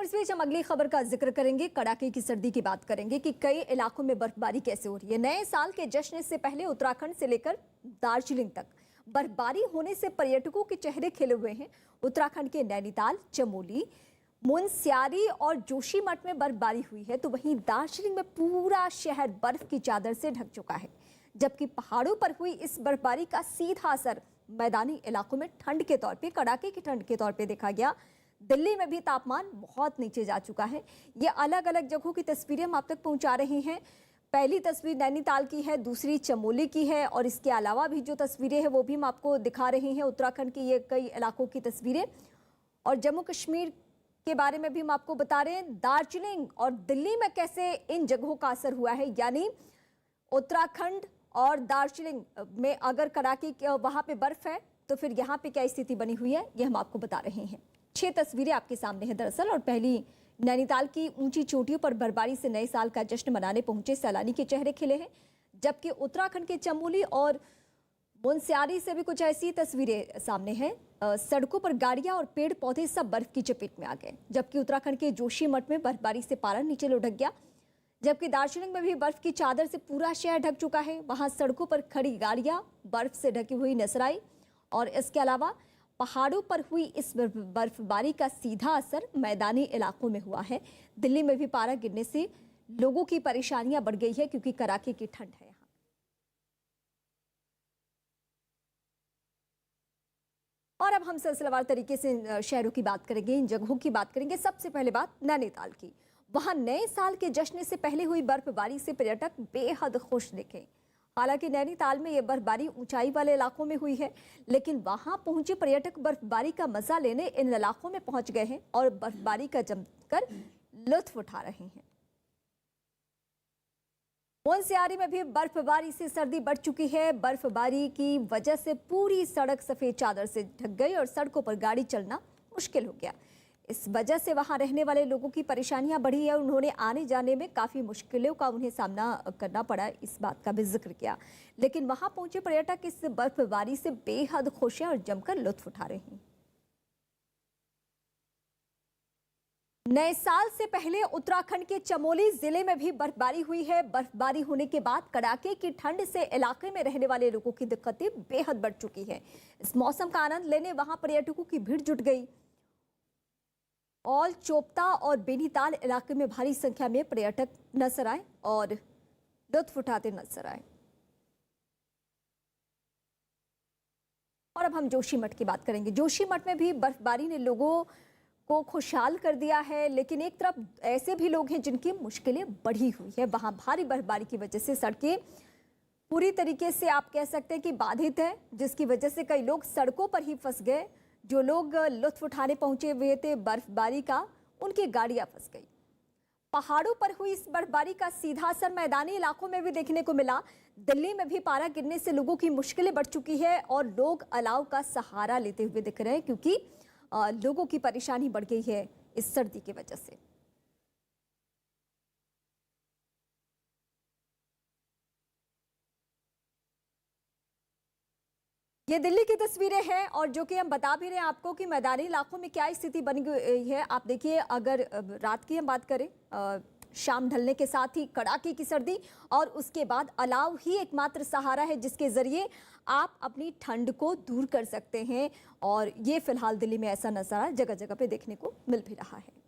और इस बीच हम अगली खबर का जिक्र करेंगे। कड़ाके की सर्दी की बात करेंगे कि कई इलाकों में बर्फबारी कैसे हो रही है। नए साल के जश्न से पहले उत्तराखंड से लेकर दार्जिलिंग तक बर्फबारी होने से पर्यटकों के चेहरे खिले हुए हैं। उत्तराखंड के नैनीताल, चमोली, मुनस्यारी और जोशीमठ में बर्फबारी हुई है, तो वहीं दार्जिलिंग में पूरा शहर बर्फ की चादर से ढक चुका है। जबकि पहाड़ों पर हुई इस बर्फबारी का सीधा असर मैदानी इलाकों में ठंड के तौर पे, कड़ाके की ठंड के तौर पे देखा गया। दिल्ली में भी तापमान बहुत नीचे जा चुका है। ये अलग अलग जगहों की तस्वीरें हम आप तक पहुंचा रहे हैं। पहली तस्वीर नैनीताल की है, दूसरी चमोली की है और इसके अलावा भी जो तस्वीरें हैं वो भी हम आपको दिखा रहे हैं। उत्तराखंड के ये कई इलाकों की तस्वीरें और जम्मू कश्मीर के बारे में भी हम आपको बता रहे हैं। दार्जिलिंग और दिल्ली में कैसे इन जगहों का असर हुआ है, यानी उत्तराखंड और दार्जिलिंग में अगर कड़ाके वहां पे बर्फ है तो फिर यहाँ पे क्या स्थिति बनी हुई है, ये हम आपको बता रहे हैं। 6 तस्वीरें आपके सामने हैं दरअसल। और पहली नैनीताल की ऊंची चोटियों पर बर्फबारी से नए साल का जश्न मनाने पहुंचे सैलानी के चेहरे खिले हैं। जबकि उत्तराखंड के चमोली और मुनस्यारी से भी कुछ ऐसी तस्वीरें सामने हैं। सड़कों पर गाड़ियां और पेड़ पौधे सब बर्फ की चपेट में आ गए। जबकि उत्तराखंड के जोशीमठ में बर्फबारी से पारा नीचे लुढ़क गया। जबकि दार्जिलिंग में भी बर्फ की चादर से पूरा शहर ढक चुका है। वहां सड़कों पर खड़ी गाड़ियां बर्फ से ढकी हुई नजर आई। और इसके अलावा पहाड़ों पर हुई इस बर्फबारी का सीधा असर मैदानी इलाकों में हुआ है। दिल्ली में भी पारा गिरने से लोगों की परेशानियां बढ़ गई है, क्योंकि कड़ाके की ठंड है यहाँ। और अब हम सिलसिलेवार तरीके से शहरों की बात करेंगे, इन जगहों की बात करेंगे। सबसे पहले बात नैनीताल की। वहां नए साल के जश्न से पहले हुई बर्फबारी से पर्यटक बेहद खुश दिखे। हालांकि नैनीताल में यह बर्फबारी ऊंचाई वाले इलाकों में हुई है, लेकिन वहां पहुंचे पर्यटक बर्फबारी का मजा लेने इन इलाकों में पहुंच गए हैं और बर्फबारी का जमकर लुत्फ उठा रहे हैं। मुनस्यारी में भी बर्फबारी से सर्दी बढ़ चुकी है। बर्फबारी की वजह से पूरी सड़क सफेद चादर से ढक गई और सड़कों पर गाड़ी चलना मुश्किल हो गया। इस वजह से वहां रहने वाले लोगों की परेशानियां बढ़ी है। उन्होंने आने जाने में काफी मुश्किलों का उन्हें सामना करना पड़ा, इस बात का भी जिक्र किया। लेकिन वहां पहुंचे पर्यटक इस बर्फबारी से बेहद खुश हैं और जमकर लुत्फ उठा रहे हैं। नए साल से पहले उत्तराखंड के चमोली जिले में भी बर्फबारी हुई है। बर्फबारी होने के बाद कड़ाके की ठंड से इलाके में रहने वाले लोगों की दिक्कतें बेहद बढ़ चुकी है। इस मौसम का आनंद लेने वहां पर्यटकों की भीड़ जुट गई। ऑल चोपता और बेनीताल इलाके में भारी संख्या में पर्यटक नजर आए और लुत्फ उठाते नजर आए। और अब हम जोशीमठ की बात करेंगे। जोशीमठ में भी बर्फबारी ने लोगों को खुशहाल कर दिया है, लेकिन एक तरफ ऐसे भी लोग हैं जिनकी मुश्किलें बढ़ी हुई है। वहां भारी बर्फबारी की वजह से सड़कें पूरी तरीके से आप कह सकते हैं कि बाधित है, जिसकी वजह से कई लोग सड़कों पर ही फंस गए। जो लोग लुत्फ उठाने पहुंचे हुए थे बर्फबारी का, उनकी गाड़ियां फंस गई। पहाड़ों पर हुई इस बर्फबारी का सीधा असर मैदानी इलाकों में भी देखने को मिला। दिल्ली में भी पारा गिरने से लोगों की मुश्किलें बढ़ चुकी है और लोग अलाव का सहारा लेते हुए दिख रहे हैं, क्योंकि लोगों की परेशानी बढ़ गई है इस सर्दी की वजह से। ये दिल्ली की तस्वीरें हैं और जो कि हम बता भी रहे हैं आपको कि मैदानी इलाकों में क्या स्थिति बनी हुई है। आप देखिए, अगर रात की हम बात करें, शाम ढलने के साथ ही कड़ाके की सर्दी और उसके बाद अलाव ही एकमात्र सहारा है जिसके जरिए आप अपनी ठंड को दूर कर सकते हैं। और ये फिलहाल दिल्ली में ऐसा नजारा जगह जगह पे देखने को मिल भी रहा है।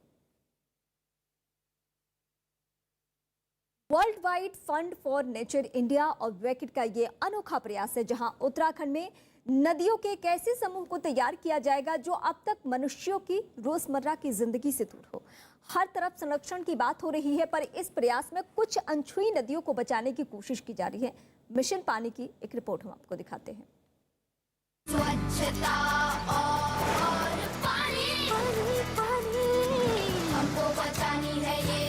World wide fund for nature India और वैकेट का ये अनोखा प्रयास है, जहां उत्तराखंड में नदियों के एक ऐसे समूह को तैयार किया जाएगा जो अब तक मनुष्यों की रोजमर्रा की जिंदगी से दूर हो। हर तरफ संरक्षण की बात हो रही है, पर इस प्रयास में कुछ अनछुई नदियों को बचाने की कोशिश की जा रही है। मिशन पानी की एक रिपोर्ट हम आपको दिखाते हैं। स्वच्छता और पानी, पानी, पानी, हमको बचानी है ये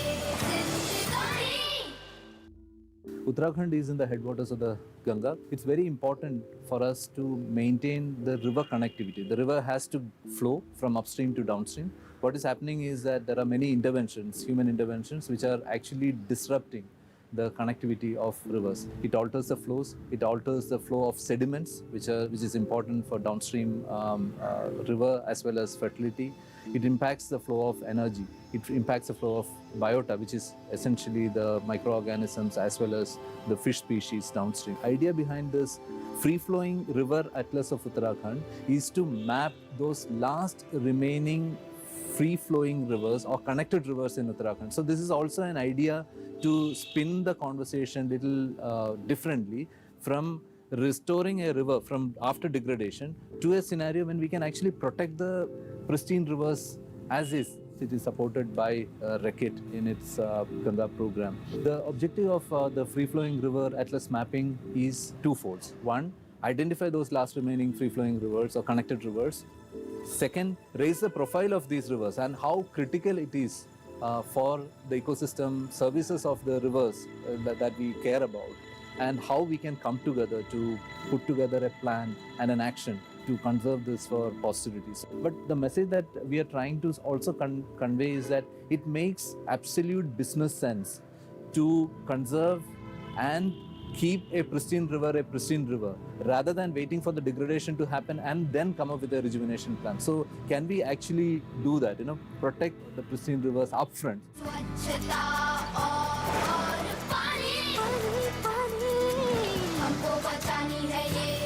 जिंदगानी। Uttarakhand is in the headwaters of the Ganga. It's very important for us to maintain the river connectivity. The river has to flow from upstream to downstream. What is happening is that there are many interventions, human interventions, which are actually disrupting the connectivity of rivers. It alters the flows, it alters the flow of sediments, which is important for downstream river as well as fertility. It impacts the flow of energy. It impacts the flow of biota, which is essentially the microorganisms as well as the fish species downstream. Idea behind this free-flowing river atlas of Uttarakhand is to map those last remaining free-flowing rivers or connected rivers in Uttarakhand. So this is also an idea to spin the conversation little differently from restoring a river from after degradation to a scenario when we can actually protect the pristine rivers as is. It is supported by RECIT in its Ganga program. The objective of the free-flowing river atlas mapping is twofold. One, identify those last remaining free-flowing rivers or connected rivers. Second, raise the profile of these rivers and how critical it is for the ecosystem services of the rivers that we care about, and how we can come together to put together a plan and an action to conserve this for posterity. But the message that we are trying to also convey is that it makes absolute business sense to conserve and keep a pristine river rather than waiting for the degradation to happen and then come up with a rejuvenation plan. So can we actually do that, protect the pristine rivers upfront? स्वच्छता